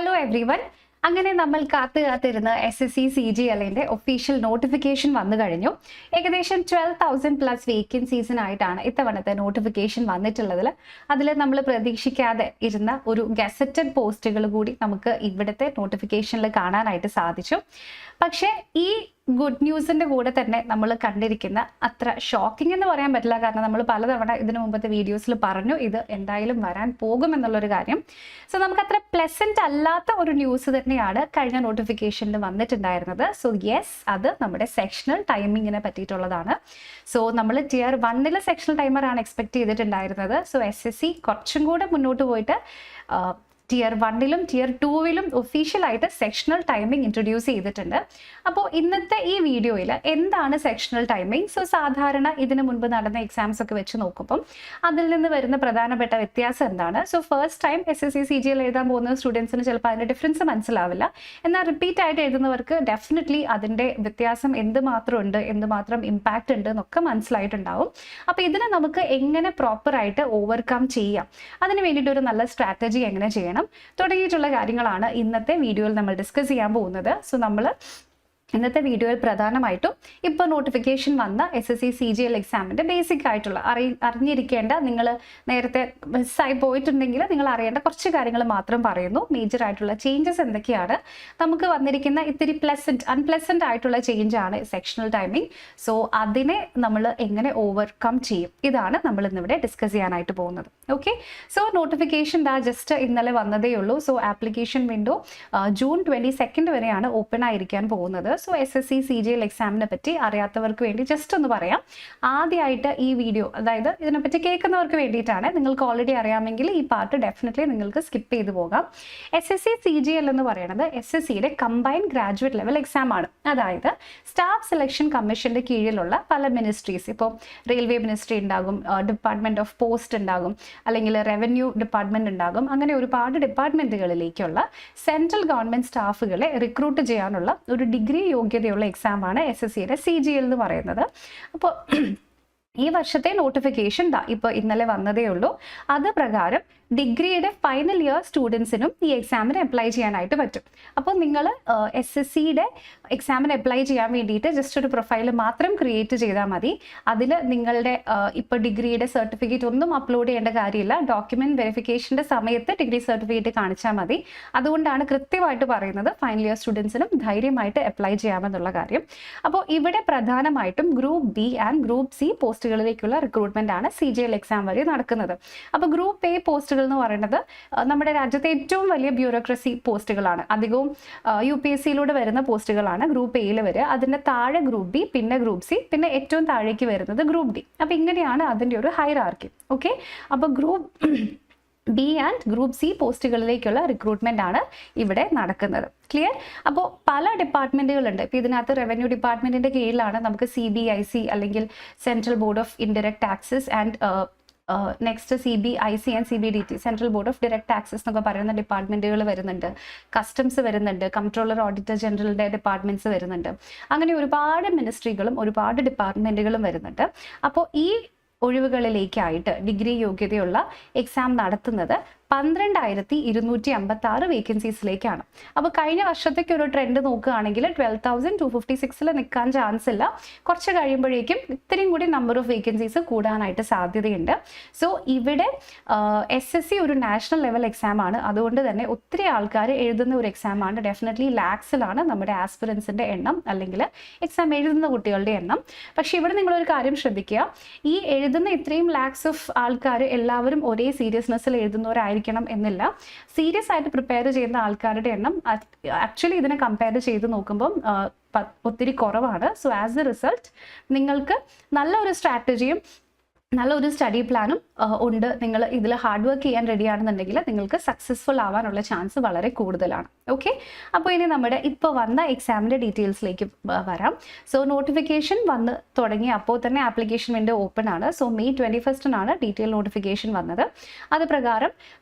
Hello everyone. അങ്ങനെ നമ്മൾ കാത്തിരുന്ന SSC CGLന്റെ ഒഫീഷ്യൽ നോട്ടിഫിക്കേഷൻ വന്നു കഴിഞ്ഞു. ഏകദേശം 12,000+ വേക്കൻസീസിനായിട്ടാണ് ഇത്തവണത്തെ നോട്ടിഫിക്കേഷൻ വന്നിട്ടുള്ളതിൽ. അതിൽ നമ്മൾ പ്രതീക്ഷിക്കാതെ ഇരുന്ന ഒരു ഗസറ്റഡ് പോസ്റ്റുകൾ കൂടി നമുക്ക് ഇവിടുത്തെ നോട്ടിഫിക്കേഷനിൽ കാണാനായിട്ട് സാധിച്ചു. പക്ഷേ ഈ ഗുഡ് ന്യൂസിന്റെ കൂടെ തന്നെ നമ്മൾ കണ്ടിരിക്കുന്ന അത്ര ഷോക്കിംഗ് എന്ന് പറയാൻ പറ്റില്ല, കാരണം നമ്മൾ പലതവണ ഇതിനു മുമ്പത്തെ വീഡിയോസിൽ പറഞ്ഞു ഇത് എന്തായാലും വരാൻ പോകുമെന്നുള്ളൊരു കാര്യം. സോ നമുക്ക് അത്ര പ്ലസന്റ് അല്ലാത്ത ഒരു ന്യൂസ് തന്നെയാണ് കഴിഞ്ഞ നോട്ടിഫിക്കേഷനിൽ വന്നിട്ടുണ്ടായിരുന്നത്. സോ യെസ്, അത് നമ്മുടെ സെക്ഷണൽ ടൈമിങ്ങിനെ പറ്റിയിട്ടുള്ളതാണ്. സോ നമ്മൾ Tier 1 സെക്ഷണൽ ടൈമറാണ് എക്സ്പെക്ട് ചെയ്തിട്ടുണ്ടായിരുന്നത്. സോ SSC കുറച്ചും കൂടെ മുന്നോട്ട് പോയിട്ട് Tier 1 Tier 2 ഒഫീഷ്യലായിട്ട് സെക്ഷണൽ ടൈമിംഗ് ഇൻട്രൊഡ്യൂസ് ചെയ്തിട്ടുണ്ട്. അപ്പോൾ ഇന്നത്തെ ഈ വീഡിയോയിൽ എന്താണ് സെക്ഷണൽ ടൈമിംഗ്, സോ സാധാരണ ഇതിന് മുൻപ് നടന്ന എക്സാംസ് ഒക്കെ വെച്ച് നോക്കുമ്പം അതിൽ നിന്ന് വരുന്ന പ്രധാനപ്പെട്ട വ്യത്യാസം എന്താണ്. So first time SSC CGL എഴുതാൻ പോകുന്ന സ്റ്റുഡൻസിന് ചിലപ്പോൾ അതിൻ്റെ ഡിഫറൻസ് മനസ്സിലാവില്ല. എന്നാൽ റിപ്പീറ്റ് ആയിട്ട് എഴുതുന്നവർക്ക് ഡെഫിനറ്റ്ലി അതിൻ്റെ വ്യത്യാസം എന്തുമാത്രം ഉണ്ട്, എന്തുമാത്രം ഇമ്പാക്റ്റ് ഉണ്ട് എന്നൊക്കെ മനസ്സിലായിട്ടുണ്ടാവും. അപ്പോൾ ഇതിനെ നമുക്ക് എങ്ങനെ പ്രോപ്പറായിട്ട് ഓവർകം ചെയ്യാം, അതിന് വേണ്ടിയിട്ട് ഒരു നല്ല സ്ട്രാറ്റജി എങ്ങനെ ചെയ്യണം തുടങ്ങിയിട്ടുള്ള കാര്യങ്ങളാണ് ഇന്നത്തെ വീഡിയോയിൽ നമ്മൾ ഡിസ്കസ് ചെയ്യാൻ പോകുന്നത്. സോ നമ്മൾ ഇന്നത്തെ വീഡിയോയിൽ പ്രധാനമായിട്ടും ഇപ്പോൾ നോട്ടിഫിക്കേഷൻ വന്ന SSC CGL എക്സാമിൻ്റെ ബേസിക് ആയിട്ടുള്ള അറിഞ്ഞിരിക്കേണ്ട, നിങ്ങൾ നേരത്തെ മിസ്സായി പോയിട്ടുണ്ടെങ്കിൽ നിങ്ങൾ അറിയേണ്ട കുറച്ച് കാര്യങ്ങൾ മാത്രം പറയുന്നു. മേജർ ആയിട്ടുള്ള ചേഞ്ചസ് എന്തൊക്കെയാണ്, നമുക്ക് വന്നിരിക്കുന്ന ഇത്തിരി അൺപ്ലസന്റ് ആയിട്ടുള്ള ചേഞ്ച് ആണ് സെക്ഷണൽ ടൈമിംഗ്. സോ അതിനെ നമ്മൾ എങ്ങനെ ഓവർകം ചെയ്യും, ഇതാണ് നമ്മൾ ഇന്നിവിടെ ഡിസ്കസ് ചെയ്യാനായിട്ട് പോകുന്നത്. ഓക്കെ, സോ നോട്ടിഫിക്കേഷൻ ജസ്റ്റ് ഇന്നലെ വന്നതേ ഉള്ളൂ. സോ ആപ്ലിക്കേഷൻ വിൻഡോ June 22 വരെയാണ് ഓപ്പൺ ആയിരിക്കാൻ പോകുന്നത്. സോ SSC CGL എക്സാമിനെ പറ്റി അറിയാത്തവർക്ക് വേണ്ടി ജസ്റ്റ് ഒന്ന് പറയാം. ആദ്യമായിട്ട് ഈ വീഡിയോ, അതായത് ഇതിനെപ്പറ്റി കേൾക്കുന്നവർക്ക് വേണ്ടിയിട്ടാണ്. നിങ്ങൾക്ക് ഓൾറെഡി അറിയാമെങ്കിൽ ഈ പാർട്ട് ഡെഫിനറ്റ്ലി നിങ്ങൾക്ക് സ്കിപ്പ് ചെയ്ത് പോകാം. SSC CGL എന്ന് പറയുന്നത് SSCയുടെ കമ്പൈൻഡ് ഗ്രാജുവേറ്റ് ലെവൽ എക്സാം ആണ്. അതായത് സ്റ്റാഫ് സെലക്ഷൻ കമ്മീഷന്റെ കീഴിലുള്ള പല മിനിസ്ട്രീസ്, ഇപ്പോൾ റെയിൽവേ മിനിസ്ട്രി ഉണ്ടാകും, ഡിപ്പാർട്ട്മെന്റ് ഓഫ് പോസ്റ്റ് ഉണ്ടാകും, അല്ലെങ്കിൽ റവന്യൂ ഡിപ്പാർട്ട്മെന്റ് ഉണ്ടാകും. അങ്ങനെ ഒരുപാട് ഡിപ്പാർട്ട്മെന്റുകളിലേക്കുള്ള സെൻട്രൽ ഗവൺമെന്റ് സ്റ്റാഫുകളെ റിക്രൂട്ട് ചെയ്യാനുള്ള ഒരു ഡിഗ്രി യോഗ്യതയുള്ള എക്സാമാണ് SSCയുടെ CGL എന്ന് പറയുന്നത്. അപ്പോൾ ഈ വർഷത്തെ നോട്ടിഫിക്കേഷൻ ഇപ്പോൾ ഇന്നലെ വന്നതേ ഉള്ളൂ. അത് പ്രകാരം ഡിഗ്രിയുടെ ഫൈനൽ ഇയർ സ്റ്റുഡൻസിനും ഈ എക്സാമിന് അപ്ലൈ ചെയ്യാനായിട്ട് പറ്റും. അപ്പോൾ നിങ്ങൾ SSCയുടെ എക്സാമിന് അപ്ലൈ ചെയ്യാൻ വേണ്ടിയിട്ട് ജസ്റ്റ് ഒരു പ്രൊഫൈൽ മാത്രം ക്രിയേറ്റ് ചെയ്താൽ മതി. അതിൽ നിങ്ങളുടെ ഇപ്പോൾ ഡിഗ്രിയുടെ സർട്ടിഫിക്കറ്റ് ഒന്നും അപ്ലോഡ് ചെയ്യേണ്ട കാര്യമില്ല. ഡോക്യുമെന്റ് വെരിഫിക്കേഷൻ്റെ സമയത്ത് ഡിഗ്രി സർട്ടിഫിക്കറ്റ് കാണിച്ചാൽ മതി. അതുകൊണ്ടാണ് കൃത്യമായിട്ട് പറയുന്നത് ഫൈനൽ ഇയർ സ്റ്റുഡൻസിനും ധൈര്യമായിട്ട് അപ്ലൈ ചെയ്യാമെന്നുള്ള കാര്യം. അപ്പോൾ ഇവിടെ പ്രധാനമായിട്ടും group B and group C പോസ്റ്റുകളിലേക്കുള്ള റിക്രൂട്ട്മെന്റ് ആണ് CGL എക്സാം വഴി നടക്കുന്നത്. അപ്പോൾ ഗ്രൂപ്പ് A പോസ്റ്റുകൾ എന്ന് പറയുന്നത് നമ്മുടെ രാജ്യത്തെ ഏറ്റവും വലിയ ബ്യൂറോക്രസി പോസ്റ്റുകളാണ്. അധികവും UPSCയിലൂടെ വരുന്ന പോസ്റ്റുകളാണ് ഗ്രൂപ്പ് എയിൽ വരിക. അതിൻ്റെ താഴെ ഗ്രൂപ്പ് B, പിന്നെ ഗ്രൂപ്പ് C, പിന്നെ ഏറ്റവും താഴേക്ക് വരുന്നത് ഗ്രൂപ്പ് D. അപ്പോൾ ഇങ്ങനെയാണ് അതിൻ്റെ ഒരു ഹൈറാർക്കി. ഓക്കെ, അപ്പോൾ group B and group C പോസ്റ്റുകളിലേക്കുള്ള റിക്രൂട്ട്മെന്റ് ആണ് ഇവിടെ നടക്കുന്നത്. ക്ലിയർ? അപ്പോൾ പല ഡിപ്പാർട്ട്മെന്റുകളുണ്ട്. ഇപ്പോൾ ഇതിനകത്ത് റവന്യൂ ഡിപ്പാർട്ട്മെന്റിന്റെ കീഴിലാണ് നമുക്ക് CBIC അല്ലെങ്കിൽ central board of indirect taxes and next CBIC and CBDT, central board of direct taxes എന്നൊക്കെ പറയുന്ന ഡിപ്പാർട്ട്മെന്റുകൾ വരുന്നുണ്ട്. കസ്റ്റംസ് വരുന്നുണ്ട്, കംട്രോളർ ഓഡിറ്റർ ജനറലിന്റെ ഡിപ്പാർട്ട്മെന്റ്സ് വരുന്നുണ്ട്. അങ്ങനെ ഒരുപാട് മിനിസ്ട്രികളും ഒരുപാട് ഡിപ്പാർട്ട്മെന്റുകളും വരുന്നുണ്ട്. അപ്പോൾ ഈ ഒഴിവുകളിലേക്കായിട്ട് ഡിഗ്രി യോഗ്യതയുള്ള എക്സാം നടത്തുന്നത് 12,256 വേക്കൻസീസിലേക്കാണ്. അപ്പോൾ കഴിഞ്ഞ വർഷത്തേക്ക് ഒരു ട്രെൻഡ് നോക്കുകയാണെങ്കിൽ 12,256 നിൽക്കാൻ ചാൻസ് ഇല്ല. കുറച്ച് കഴിയുമ്പോഴേക്കും ഇത്രയും കൂടി നമ്പർ ഓഫ് വേക്കൻസീസ് കൂടാനായിട്ട് സാധ്യതയുണ്ട്. സോ ഇവിടെ SSC ഒരു നാഷണൽ ലെവൽ എക്സാം ആണ്. അതുകൊണ്ട് തന്നെ ഒത്തിരി ആൾക്കാർ എഴുതുന്ന ഒരു എക്സാം ആണ്. ഡെഫിനറ്റ്ലി ലാക്സിലാണ് നമ്മുടെ ആസ്പിറൻസിൻ്റെ എണ്ണം, അല്ലെങ്കിൽ എക്സാം എഴുതുന്ന കുട്ടികളുടെ എണ്ണം. പക്ഷേ ഇവിടെ നിങ്ങളൊരു കാര്യം ശ്രദ്ധിക്കുക, ഈ എഴുതുന്ന ഇത്രയും ലാക്സ് ഓഫ് ആൾക്കാർ എല്ലാവരും ഒരേ സീരിയസ്നെസ്സിൽ എഴുതുന്നവരായിരിക്കും എന്നില്ല. സീരിയസ് ആയിട്ട് പ്രിപ്പയർ ചെയ്യുന്ന ആൾക്കാരുടെ എണ്ണം ആക്ച്വലി ഇതിനെ കമ്പയർ ചെയ്ത് നോക്കുമ്പം ഒത്തിരി കുറവാണ്. സോ ആസ് എ റിസൾട്ട് നിങ്ങൾക്ക് നല്ലൊരു സ്ട്രാറ്റജിയും നല്ലൊരു സ്റ്റഡി പ്ലാനും ഉണ്ട്. നിങ്ങൾ ഇതിൽ ഹാർഡ് വർക്ക് ചെയ്യാൻ റെഡിയാണെന്നുണ്ടെങ്കിൽ നിങ്ങൾക്ക് സക്സസ്ഫുൾ ആവാനുള്ള ചാൻസ് വളരെ കൂടുതലാണ്. ഓക്കെ, അപ്പോൾ ഇനി നമ്മുടെ ഇപ്പോൾ വന്ന എക്സാമിൻ്റെ ഡീറ്റെയിൽസിലേക്ക് വരാം. സോ നോട്ടിഫിക്കേഷൻ വന്ന് തുടങ്ങി അപ്പോൾ തന്നെ ആപ്ലിക്കേഷൻ വിൻഡോ ഓപ്പൺ ആണ്. സോ May 21 ഡീറ്റെയിൽ നോട്ടിഫിക്കേഷൻ വന്നത്. അത് പ്രകാരം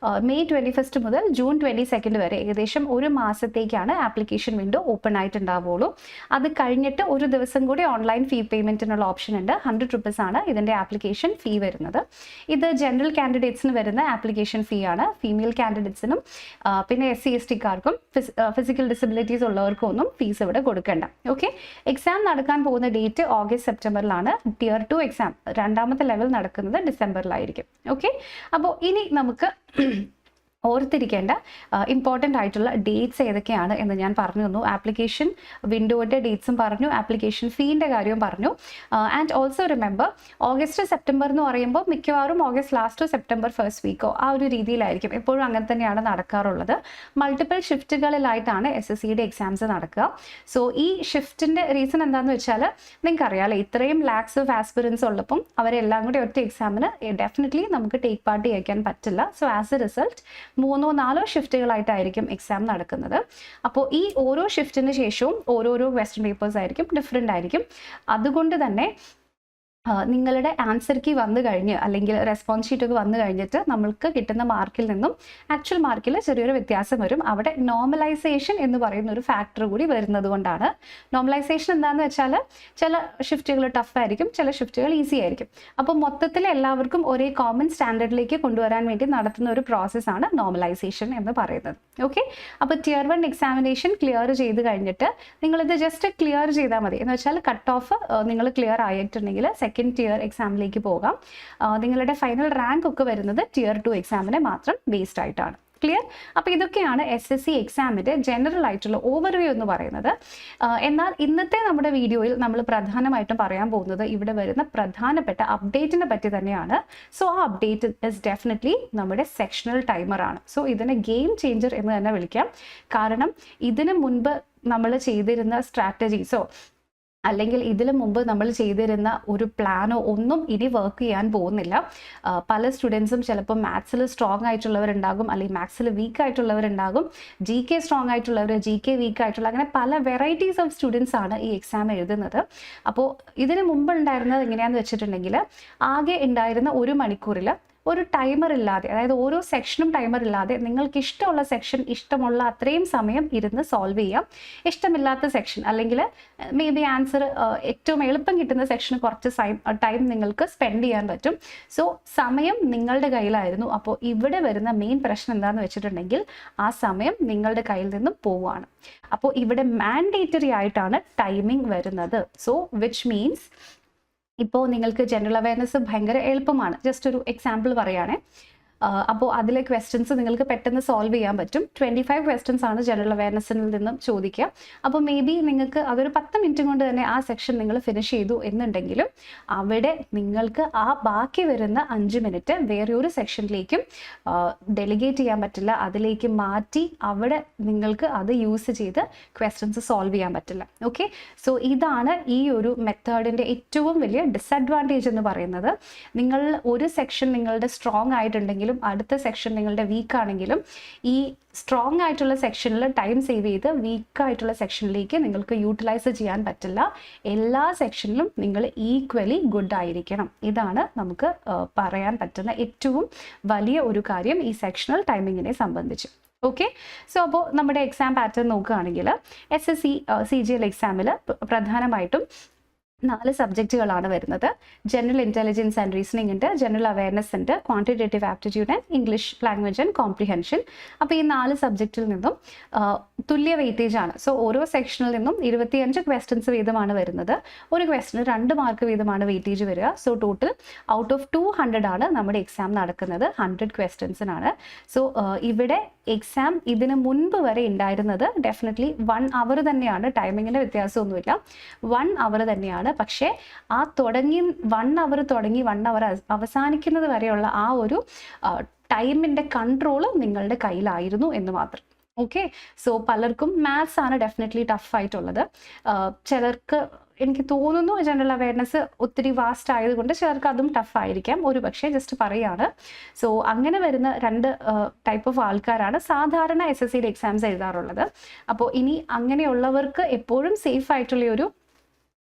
May 21 മുതൽ June 22 വരെ ഏകദേശം ഒരു മാസത്തേക്കാണ് ആപ്ലിക്കേഷൻ വിൻഡോ ഓപ്പൺ ആയിട്ടുണ്ടാവുള്ളൂ. അത് കഴിഞ്ഞിട്ട് ഒരു ദിവസം കൂടി ഓൺലൈൻ ഫീ പേയ്മെൻറ്റിനുള്ള ഓപ്ഷൻ ഉണ്ട്. 100 rupees ആണ് ഇതിൻ്റെ ആപ്ലിക്കേഷൻ ഫീ വരുന്നത്. ഇത് ജനറൽ കാൻഡിഡേറ്റ്സിന് വരുന്ന ആപ്ലിക്കേഷൻ ഫീ ആണ്. ഫീമെയിൽ കാൻഡിഡേറ്റ്സിനും പിന്നെ SC/ST-കാർക്കും ഫിസിക്കൽ ഡിസബിലിറ്റീസ് ഉള്ളവർക്കും ഒന്നും ഫീസ് ഇവിടെ കൊടുക്കേണ്ട. ഓക്കെ, എക്സാം നടക്കാൻ പോകുന്ന ഡേറ്റ് ഓഗസ്റ്റ് സെപ്റ്റംബറിലാണ്. Tier 2 എക്സാം രണ്ടാമത്തെ ലെവൽ നടക്കുന്നത് ഡിസംബറിലായിരിക്കും. ഓക്കെ, അപ്പോൾ ഇനി നമുക്ക് ഓർത്തിരിക്കേണ്ട ഇമ്പോർട്ടൻ്റ് ആയിട്ടുള്ള ഡേറ്റ്സ് ഏതൊക്കെയാണ് എന്ന് ഞാൻ പറഞ്ഞു തന്നു. ആപ്ലിക്കേഷൻ വിൻഡോയുടെ ഡേറ്റ്സും പറഞ്ഞു, ആപ്ലിക്കേഷൻ ഫീൻ്റെ കാര്യവും പറഞ്ഞു. And also remember, August September എന്ന് പറയുമ്പോൾ മിക്കവാറും ഓഗസ്റ്റ് ലാസ്റ്റോ സെപ്റ്റംബർ ഫസ്റ്റ് വീക്കോ ആ ഒരു രീതിയിലായിരിക്കും. എപ്പോഴും അങ്ങനെ തന്നെയാണ് നടക്കാറുള്ളത്. മൾട്ടിപ്പിൾ ഷിഫ്റ്റുകളിലായിട്ടാണ് SSCയുടെ എക്സാംസ് നടക്കുക. സോ ഈ ഷിഫ്റ്റിൻ്റെ റീസൺ എന്താണെന്ന് വെച്ചാൽ നിങ്ങൾക്കറിയാമല്ലോ, ഇത്രയും ലാക്സ് ഓഫ് ആസ്പിറൻസ് ഉള്ളപ്പം അവരെല്ലാം കൂടി ഒറ്റ എക്സാമിന് ഡെഫിനറ്റ്ലി നമുക്ക് ടേക്ക് പാർട്ട് ചെയ്യിക്കാൻ പറ്റില്ല. സോ ആസ് എ റിസൾട്ട് 3-4 ഷിഫ്റ്റുകളായിട്ടായിരിക്കും എക്സാം നടക്കുന്നത്. അപ്പോൾ ഈ ഓരോ ഷിഫ്റ്റിന് ശേഷവും ഓരോരോ ക്വസ്റ്റ്യൻ പേപ്പേഴ്സ് ആയിരിക്കും, ഡിഫറെൻ്റ് ആയിരിക്കും. അതുകൊണ്ട് തന്നെ നിങ്ങളുടെ ആൻസർ കീ വന്നു കഴിഞ്ഞ് അല്ലെങ്കിൽ റെസ്പോൺസ് ഷീറ്റൊക്കെ വന്നു കഴിഞ്ഞിട്ട് നമ്മൾക്ക് കിട്ടുന്ന മാർക്കിൽ നിന്നും ആക്ച്വൽ മാർക്കിൽ ചെറിയൊരു വ്യത്യാസം വരും. അവിടെ നോർമലൈസേഷൻ എന്ന് പറയുന്ന ഒരു ഫാക്ടർ കൂടി വരുന്നത് കൊണ്ടാണ്. നോർമലൈസേഷൻ എന്താണെന്ന് വെച്ചാൽ ചില ഷിഫ്റ്റുകൾ ടഫ് ആയിരിക്കും, ചില ഷിഫ്റ്റുകൾ ഈസി ആയിരിക്കും. അപ്പോൾ മൊത്തത്തിൽ എല്ലാവർക്കും ഒരേ കോമൺ സ്റ്റാൻഡേർഡിലേക്ക് കൊണ്ടുവരാൻ വേണ്ടി നടത്തുന്ന ഒരു പ്രോസസ്സാണ് നോർമലൈസേഷൻ എന്ന് പറയുന്നത്. ഓക്കെ, അപ്പോൾ Tier 1 എക്സാമിനേഷൻ ക്ലിയർ ചെയ്ത് കഴിഞ്ഞിട്ട് നിങ്ങളിത് ജസ്റ്റ് ക്ലിയർ ചെയ്താൽ മതി. എന്ന് വെച്ചാൽ കട്ട് ഓഫ് നിങ്ങൾ ക്ലിയർ ആയിട്ടുണ്ടെങ്കിൽ സെക്കൻഡ് ടിയർ എക്സാമിലേക്ക് പോകാം. നിങ്ങളുടെ ഫൈനൽ റാങ്ക് ഒക്കെ വരുന്നത് Tier 2 എക്സാമിനെ മാത്രം ബേസ്ഡ് ആയിട്ടാണ്. ക്ലിയർ? അപ്പോൾ ഇതൊക്കെയാണ് SSC എക്സാമിൻ്റെ ജനറൽ ആയിട്ടുള്ള ഓവർവ്യൂ എന്ന് പറയുന്നത്. എന്നാൽ ഇന്നത്തെ നമ്മുടെ വീഡിയോയിൽ നമ്മൾ പ്രധാനമായിട്ടും പറയാൻ പോകുന്നത് ഇവിടെ വരുന്ന പ്രധാനപ്പെട്ട അപ്ഡേറ്റിനെ പറ്റി തന്നെയാണ്. സോ ആ അപ്ഡേറ്റ് ഇസ് ഡെഫിനറ്റ്ലി നമ്മുടെ സെക്ഷണൽ ടൈമറാണ്. സോ ഇതിനെ ഗെയിം ചേഞ്ചർ എന്ന് തന്നെ വിളിക്കാം. കാരണം ഇതിന് മുൻപ് നമ്മൾ ചെയ്തിരുന്ന സ്ട്രാറ്റജീസോ അല്ലെങ്കിൽ ഇതിനു മുമ്പ് നമ്മൾ ചെയ്തിരുന്ന ഒരു പ്ലാനോ ഒന്നും ഇനി വർക്ക് ചെയ്യാൻ പോകുന്നില്ല. പല സ്റ്റുഡൻസും ചിലപ്പോൾ മാത്സിൽ സ്ട്രോങ് ആയിട്ടുള്ളവരുണ്ടാകും, അല്ലെങ്കിൽ മാത്സിൽ വീക്ക് ആയിട്ടുള്ളവരുണ്ടാകും, GK സ്ട്രോങ് ആയിട്ടുള്ളവർ, GK വീക്ക് ആയിട്ടുള്ള, അങ്ങനെ പല വെറൈറ്റീസ് ഓഫ് സ്റ്റുഡൻസ് ആണ് ഈ എക്സാം എഴുതുന്നത്. അപ്പോൾ ഇതിന് മുമ്പ് ഉണ്ടായിരുന്നത് എങ്ങനെയാണെന്ന് വെച്ചിട്ടുണ്ടെങ്കിൽ ആകെ ഉണ്ടായിരുന്ന 1 മണിക്കൂറിൽ ഒരു ടൈമർ ഇല്ലാതെ, അതായത് ഓരോ സെക്ഷനും ടൈമർ ഇല്ലാതെ നിങ്ങൾക്ക് ഇഷ്ടമുള്ള സെക്ഷൻ ഇഷ്ടമുള്ള അത്രയും സമയം ഇരുന്ന് സോൾവ് ചെയ്യാം. ഇഷ്ടമില്ലാത്ത സെക്ഷൻ അല്ലെങ്കിൽ മേ ബി ആൻസർ ഏറ്റവും എളുപ്പം കിട്ടുന്ന സെക്ഷന് കുറച്ച് ടൈം നിങ്ങൾക്ക് സ്പെൻഡ് ചെയ്യാൻ പറ്റും. സോ സമയം നിങ്ങളുടെ കയ്യിലായിരുന്നു. അപ്പോൾ ഇവിടെ വരുന്ന മെയിൻ പ്രശ്നം എന്താണെന്ന് വെച്ചിട്ടുണ്ടെങ്കിൽ ആ സമയം നിങ്ങളുടെ കയ്യിൽ നിന്നും പോവുകയാണ്. അപ്പോൾ ഇവിടെ മാൻഡേറ്ററി ആയിട്ടാണ് ടൈമിംഗ് വരുന്നത്. സോ വിച്ച് മീൻസ് ഇപ്പോൾ നിങ്ങൾക്ക് ജനറൽ അവയർനെസ് ഭയങ്കര എളുപ്പമാണ്. ജസ്റ്റ് ഒരു എക്സാമ്പിൾ പറയുകയാണെ, അപ്പോൾ അതിലെ ക്വസ്റ്റ്യൻസ് നിങ്ങൾക്ക് പെട്ടെന്ന് സോൾവ് ചെയ്യാൻ പറ്റും. 25 ക്വസ്റ്റ്യൻസ് ആണ് ജനറൽ അവയർനെസ്സിൽ നിന്നും ചോദിക്കുക. അപ്പോൾ മേ ബി നിങ്ങൾക്ക് അതൊരു 10 മിനിറ്റ് കൊണ്ട് തന്നെ ആ സെക്ഷൻ നിങ്ങൾ ഫിനിഷ് ചെയ്തു എന്നുണ്ടെങ്കിലും അവിടെ നിങ്ങൾക്ക് ആ ബാക്കി വരുന്ന 5 മിനിറ്റ് വേറെ ഒരു സെക്ഷനിലേക്കും ഡെലിഗേറ്റ് ചെയ്യാൻ പറ്റില്ല. അതിലേക്ക് മാറ്റി അവിടെ നിങ്ങൾക്ക് അത് യൂസ് ചെയ്ത് ക്വസ്റ്റ്യൻസ് സോൾവ് ചെയ്യാൻ പറ്റില്ല. ഓക്കെ, സോ ഇതാണ് ഈ ഒരു മെത്തേഡിൻ്റെ ഏറ്റവും വലിയ ഡിസഡ്വാൻറ്റേജ് എന്ന് പറയുന്നത്. നിങ്ങൾ ഒരു സെക്ഷൻ നിങ്ങളുടെ സ്ട്രോങ് ആയിട്ടുണ്ടെങ്കിലും അടുത്ത സെക്ഷൻ നിങ്ങളുടെ വീക്ക് ആണെങ്കിലും ഈ സ്ട്രോങ് ആയിട്ടുള്ള സെക്ഷനിൽ ടൈം സേവ് ചെയ്ത് വീക്കായിട്ടുള്ള സെക്ഷനിലേക്ക് നിങ്ങൾക്ക് യൂട്ടിലൈസ് ചെയ്യാൻ പറ്റില്ല. എല്ലാ സെക്ഷനിലും നിങ്ങൾ ഈക്വലി ഗുഡ് ആയിരിക്കണം. ഇതാണ് നമുക്ക് പറയാൻ പറ്റുന്ന ഏറ്റവും വലിയ ഒരു കാര്യം ഈ സെക്ഷണൽ ടൈമിങ്ങിനെ സംബന്ധിച്ച്. ഓക്കെ, സോ അപ്പോൾ നമ്മുടെ എക്സാം പാറ്റേൺ നോക്കുകയാണെങ്കിൽ SSC CGL എക്സാമിൽ പ്രധാനമായിട്ടും 4 സബ്ജക്റ്റുകളാണ് വരുന്നത്. ജനറൽ ഇൻ്റലിജൻസ് ആൻഡ് റീസണിംഗ് ഉണ്ട്, ജനറൽ അവയർനെസ് ഉണ്ട്, quantitative aptitude and English language and comprehension. അപ്പോൾ ഈ 4 സബ്ജക്റ്റിൽ നിന്നും തുല്യ വെയിറ്റേജ് ആണ്. സോ ഓരോ സെക്ഷനിൽ നിന്നും 25 ക്വസ്റ്റ്യൻസ് വീതമാണ് വരുന്നത്. ഒരു ക്വസ്റ്റിന് 2 മാർക്ക് വീതമാണ് വെയിറ്റേജ് വരിക. സോ ടോട്ടൽ ഔട്ട് ഓഫ് 200 ആണ് നമ്മുടെ എക്സാം നടക്കുന്നത്. 100 ക്വസ്റ്റ്യൻസിനാണ്. സോ ഇവിടെ എക്സാം ഇതിന് മുൻപ് വരെ ഉണ്ടായിരുന്നത് ഡെഫിനറ്റ്ലി 1 അവർ തന്നെയാണ്. ടൈമിങ്ങിൻ്റെ വ്യത്യാസമൊന്നുമില്ല, 1 അവർ തന്നെയാണ്. പക്ഷേ ആ 1 അവർ തുടങ്ങി 1 അവർ അവസാനിക്കുന്നത് വരെയുള്ള ആ ഒരു ടൈമിൻ്റെ കൺട്രോൾ നിങ്ങളുടെ കയ്യിലായിരുന്നു എന്ന് മാത്രം. ഓക്കെ, സോ പലർക്കും മാത്സ് ആണ് ഡെഫിനറ്റ്ലി ടഫായിട്ടുള്ളത്. ചിലർക്ക് എനിക്ക് തോന്നുന്നു ജനറൽ അവയർനെസ് ഒത്തിരി വാസ്റ്റ് ആയതുകൊണ്ട് ചിലർക്ക് അതും ടഫായിരിക്കാം, ഒരു പക്ഷേ ജസ്റ്റ് പറയാണ്. സോ അങ്ങനെ വരുന്ന 2 ടൈപ്പ് ഓഫ് ആൾക്കാരാണ് സാധാരണ SSCയുടെ എക്സാംസ് എഴുതാറുള്ളത്. അപ്പോൾ ഇനി അങ്ങനെയുള്ളവർക്ക് എപ്പോഴും സേഫ് ആയിട്ടുള്ള ഒരു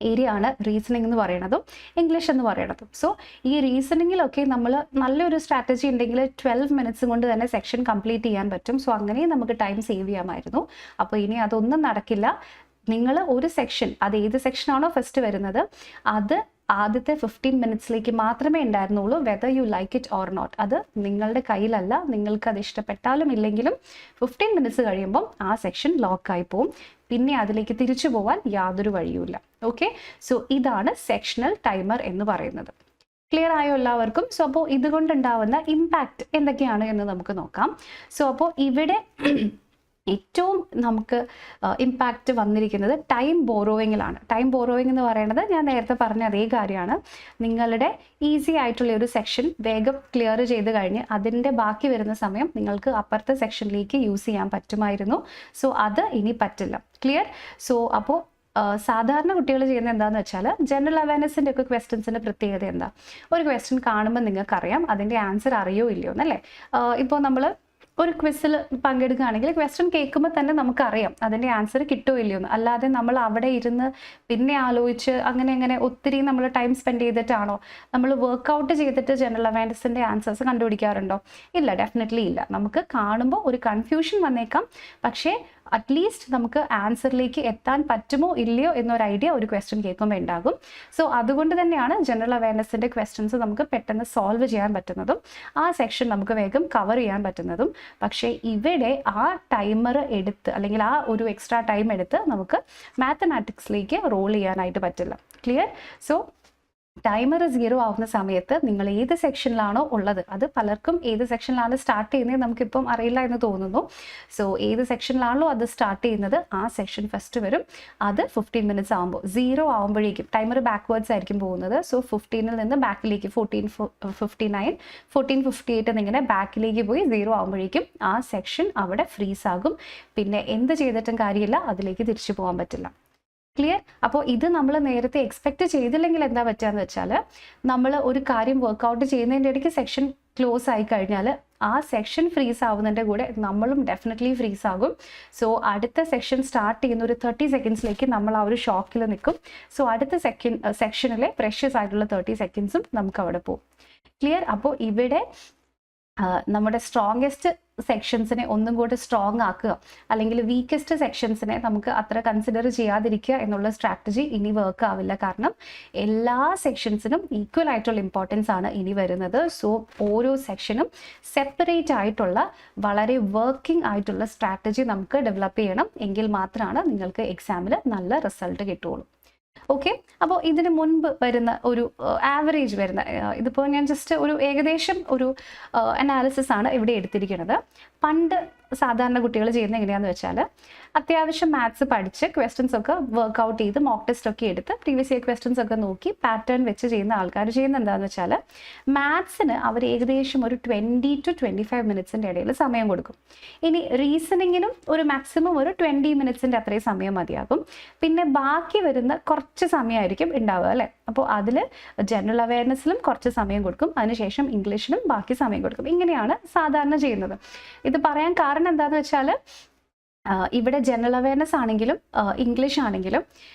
ഏരിയ ആണ് റീസണിംഗ് എന്ന് പറയുന്നതും ഇംഗ്ലീഷ് എന്ന് പറയുന്നതും. സോ ഈ റീസണിങ്ങിലൊക്കെ നമ്മൾ നല്ലൊരു സ്ട്രാറ്റജി ഉണ്ടെങ്കിൽ 12 മിനിറ്റ്സ് കൊണ്ട് തന്നെ സെക്ഷൻ കംപ്ലീറ്റ് ചെയ്യാൻ പറ്റും. സോ അങ്ങനെയും നമുക്ക് ടൈം സേവ് ചെയ്യാമായിരുന്നു. അപ്പോൾ ഇനി അതൊന്നും നടക്കില്ല. നിങ്ങൾ ഒരു സെക്ഷൻ, അത് ഏത് സെക്ഷനാണോ ഫസ്റ്റ് വരുന്നത് അത് ആദ്യത്തെ 15 മിനിറ്റ്സിലേക്ക് മാത്രമേ ഉണ്ടായിരുന്നുള്ളൂ, whether you like it or not. അത് നിങ്ങളുടെ കയ്യിലല്ല, നിങ്ങൾക്ക് അത് ഇഷ്ടപ്പെട്ടാലും ഇല്ലെങ്കിലും 15 മിനിറ്റ്സ് കഴിയുമ്പം ആ സെക്ഷൻ ലോക്കായി പോവും. പിന്നെ അതിലേക്ക് തിരിച്ചു പോകാൻ യാതൊരു വഴിയുമില്ല. ഓക്കെ, സോ ഇതാണ് സെക്ഷണൽ ടൈമർ എന്ന് പറയുന്നത്. ക്ലിയർ ആയോ എല്ലാവർക്കും? സോ അപ്പോൾ ഇതുകൊണ്ടുണ്ടാവുന്ന ഇമ്പാക്റ്റ് എന്തൊക്കെയാണ് എന്ന് നമുക്ക് നോക്കാം. സോ അപ്പോൾ ഇവിടെ ഏറ്റവും നമുക്ക് ഇമ്പാക്റ്റ് വന്നിരിക്കുന്നത് ടൈം ബോറോയിങ്ങിലാണ്. ടൈം ബോറോയിങ് എന്ന് പറയുന്നത് ഞാൻ നേരത്തെ പറഞ്ഞ അതേ കാര്യമാണ്. നിങ്ങളുടെ ഈസി ആയിട്ടുള്ള ഒരു സെക്ഷൻ വേഗം ക്ലിയർ ചെയ്ത് കഴിഞ്ഞ് അതിൻ്റെ ബാക്കി വരുന്ന സമയം നിങ്ങൾക്ക് അപ്പുറത്തെ സെക്ഷനിലേക്ക് യൂസ് ചെയ്യാൻ പറ്റുമായിരുന്നു. സോ അത് ഇനി പറ്റില്ല. ക്ലിയർ? സോ അപ്പോൾ സാധാരണ കുട്ടികൾ ചെയ്യുന്നത് എന്താണെന്ന് വെച്ചാൽ, ജനറൽ അവയർനെസ്സിൻ്റെ ഒക്കെ ക്വസ്റ്റ്യൻസിൻ്റെ പ്രത്യേകത എന്താ? ഒരു ക്വസ്റ്റ്യൻ കാണുമ്പോൾ നിങ്ങൾക്കറിയാം അതിൻ്റെ ആൻസർ അറിയോ ഇല്ലയോ എന്നല്ലേ. ഇപ്പോൾ നമ്മൾ ഒരു ക്വിസിൽ പങ്കെടുക്കുകയാണെങ്കിൽ ക്വസ്റ്റ്യൻ കേൾക്കുമ്പോൾ തന്നെ നമുക്കറിയാം അതിൻ്റെ ആൻസർ കിട്ടുമോ ഇല്ലയോ എന്ന്. അല്ലാതെ നമ്മൾ അവിടെ ഇരുന്ന് പിന്നെ ആലോചിച്ച് അങ്ങനെ ഒത്തിരി നമ്മൾ ടൈം സ്പെൻഡ് ചെയ്തിട്ടാണോ നമ്മൾ വർക്കൗട്ട് ചെയ്തിട്ട് ജനറൽ അവയർനെസ്സിൻ്റെ ആൻസേഴ്സ് കണ്ടുപിടിക്കാറുണ്ടോ? ഇല്ല, ഡെഫിനറ്റ്ലി ഇല്ല. നമുക്ക് കാണുമ്പോൾ ഒരു കൺഫ്യൂഷൻ വന്നേക്കാം, പക്ഷേ അറ്റ്ലീസ്റ്റ് നമുക്ക് ആൻസറിലേക്ക് എത്താൻ പറ്റുമോ ഇല്ലയോ എന്നൊരു ഐഡിയ ഒരു ക്വസ്റ്റ്യൻ കേൾക്കുമ്പോൾ ഉണ്ടാകും. സോ അതുകൊണ്ട് തന്നെയാണ് ജനറൽ അവയർനെസ്സിൻ്റെ ക്വസ്റ്റ്യൻസ് നമുക്ക് പെട്ടെന്ന് സോൾവ് ചെയ്യാൻ പറ്റുന്നതും ആ സെക്ഷൻ നമുക്ക് വേഗം കവർ ചെയ്യാൻ പറ്റുന്നതും. പക്ഷേ ഇവിടെ ആ ടൈമർ എടുത്ത് അല്ലെങ്കിൽ ആ ഒരു എക്സ്ട്രാ ടൈം എടുത്ത് നമുക്ക് മാത്തമാറ്റിക്സിലേക്ക് റോൾ ചെയ്യാനായിട്ട് പറ്റില്ല. ക്ലിയർ? സോ ടൈമർ 0 ആവുന്ന സമയത്ത് നിങ്ങൾ ഏത് സെക്ഷനിലാണോ ഉള്ളത്, അത് പലർക്കും ഏത് സെക്ഷനിലാണ് സ്റ്റാർട്ട് ചെയ്യുന്നത് നമുക്കിപ്പം അറിയില്ല എന്ന് തോന്നുന്നു. സോ ഏത് സെക്ഷനിലാണല്ലോ അത് സ്റ്റാർട്ട് ചെയ്യുന്നത് ആ സെക്ഷൻ ഫസ്റ്റ് വരും. അത് 15 മിനിറ്റ്സ് ആകുമ്പോൾ 0 ആകുമ്പോഴേക്കും ടൈമർ ബാക്ക്വേർഡ്സ് ആയിരിക്കും പോകുന്നത്. സോ 15-ൽ നിന്ന് ബാക്കിലേക്ക് 14:59, 14:58 എന്നിങ്ങനെ ബാക്കിലേക്ക് പോയി 0 ആകുമ്പോഴേക്കും ആ സെക്ഷൻ അവിടെ ഫ്രീസ് ആകും. പിന്നെ എന്ത് ചെയ്തിട്ടും കാര്യമില്ല, അതിലേക്ക് തിരിച്ചു പോകാൻ പറ്റില്ല. ക്ലിയർ? അപ്പോൾ ഇത് നമ്മൾ നേരത്തെ എക്സ്പെക്റ്റ് ചെയ്തില്ലെങ്കിൽ എന്താ പറ്റുകയെന്ന് വെച്ചാൽ, നമ്മൾ ഒരു കാര്യം വർക്കൗട്ട് ചെയ്യുന്നതിൻ്റെ ഇടയ്ക്ക് സെക്ഷൻ ക്ലോസ് ആയി കഴിഞ്ഞാൽ ആ സെക്ഷൻ ഫ്രീസ് ആവുന്നതിൻ്റെ കൂടെ നമ്മളും ഡെഫിനറ്റ്ലി ഫ്രീസ് ആകും. സോ അടുത്ത സെക്ഷൻ സ്റ്റാർട്ട് ചെയ്യുന്ന ഒരു 30 സെക്കൻഡ്സിലേക്ക് നമ്മൾ ആ ഒരു ഷോക്കിൽ നിൽക്കും. സോ അടുത്ത സെക്ഷനിലെ പ്രഷ്യസ് ആയിട്ടുള്ള 30 സെക്കൻഡ്സും നമുക്ക് അവിടെ പോകും. ക്ലിയർ? അപ്പോൾ ഇവിടെ നമ്മുടെ സ്ട്രോങ്ങസ്റ്റ് സെക്ഷൻസിനെ ഒന്നും കൂടി സ്ട്രോങ് ആക്കുക, അല്ലെങ്കിൽ വീക്കസ്റ്റ് സെക്ഷൻസിനെ നമുക്ക് അത്ര കൺസിഡർ ചെയ്യാതിരിക്കുക എന്നുള്ള സ്ട്രാറ്റജി ഇനി വർക്ക് ആവില്ല. കാരണം എല്ലാ സെക്ഷൻസിനും ഈക്വൽ ആയിട്ടുള്ള ഇമ്പോർട്ടൻസ് ആണ് ഇനി വരുന്നത്. സോ ഓരോ സെക്ഷനും സെപ്പറേറ്റ് ആയിട്ടുള്ള വളരെ വർക്കിംഗ് ആയിട്ടുള്ള സ്ട്രാറ്റജി നമുക്ക് ഡെവലപ്പ് ചെയ്യണം. എങ്കിൽ മാത്രമാണ് നിങ്ങൾക്ക് എക്സാമിൽ നല്ല റിസൾട്ട് കിട്ടുള്ളൂ. ഓക്കെ, അപ്പോൾ ഇതിന് മുൻപ് വരുന്ന ഒരു ആവറേജ് വരുന്ന, ഇതിപ്പോൾ ഞാൻ ജസ്റ്റ് ഒരു ഏകദേശം ഒരു അനാലിസിസ് ആണ് ഇവിടെ എടുത്തിരിക്കുന്നത്. പണ്ട് സാധാരണ കുട്ടികൾ ചെയ്യുന്നത് എങ്ങനെയാണെന്ന് വെച്ചാൽ, അത്യാവശ്യം മാത്സ് പഠിച്ച് ക്വസ്റ്റ്യൻസ് ഒക്കെ വർക്ക്ഔട്ട് ചെയ്ത് മോക്ക് ടെസ്റ്റ് ഒക്കെ എടുത്ത് പ്രീവിയസ് ഇയർ ക്വസ്റ്റ്യൻസ് ഒക്കെ നോക്കി പാറ്റേൺ വെച്ച് ചെയ്യുന്ന ആൾക്കാർ ചെയ്യുന്നത് എന്താണെന്ന് വെച്ചാൽ, മാത്സിന് അവർ ഏകദേശം ഒരു 20 to 25 മിനിറ്റ്സിൻ്റെ ഇടയിൽ സമയം കൊടുക്കും. ഇനി റീസണിങ്ങിനും ഒരു മാക്സിമം ഒരു 20 മിനിറ്റ്സിൻ്റെ അത്രയും സമയം മതിയാകും. പിന്നെ ബാക്കി വരുന്ന കുറച്ച് സമയമായിരിക്കും ഉണ്ടാവുക അല്ലേ. അപ്പോൾ അതിൽ ജനറൽ അവയർനെസ്സിലും കുറച്ച് സമയം കൊടുക്കും, അതിനുശേഷം ഇംഗ്ലീഷിനും ബാക്കി സമയം കൊടുക്കും. ഇങ്ങനെയാണ് സാധാരണ ചെയ്യുന്നത്. ഇത് പറയാൻ കാരണം എന്താണെന്ന് വെച്ചാൽ, ഇവിടെ ജനറൽ അവയർനെസ് ആണെങ്കിലും ഇംഗ്ലീഷ് ആണെങ്കിലും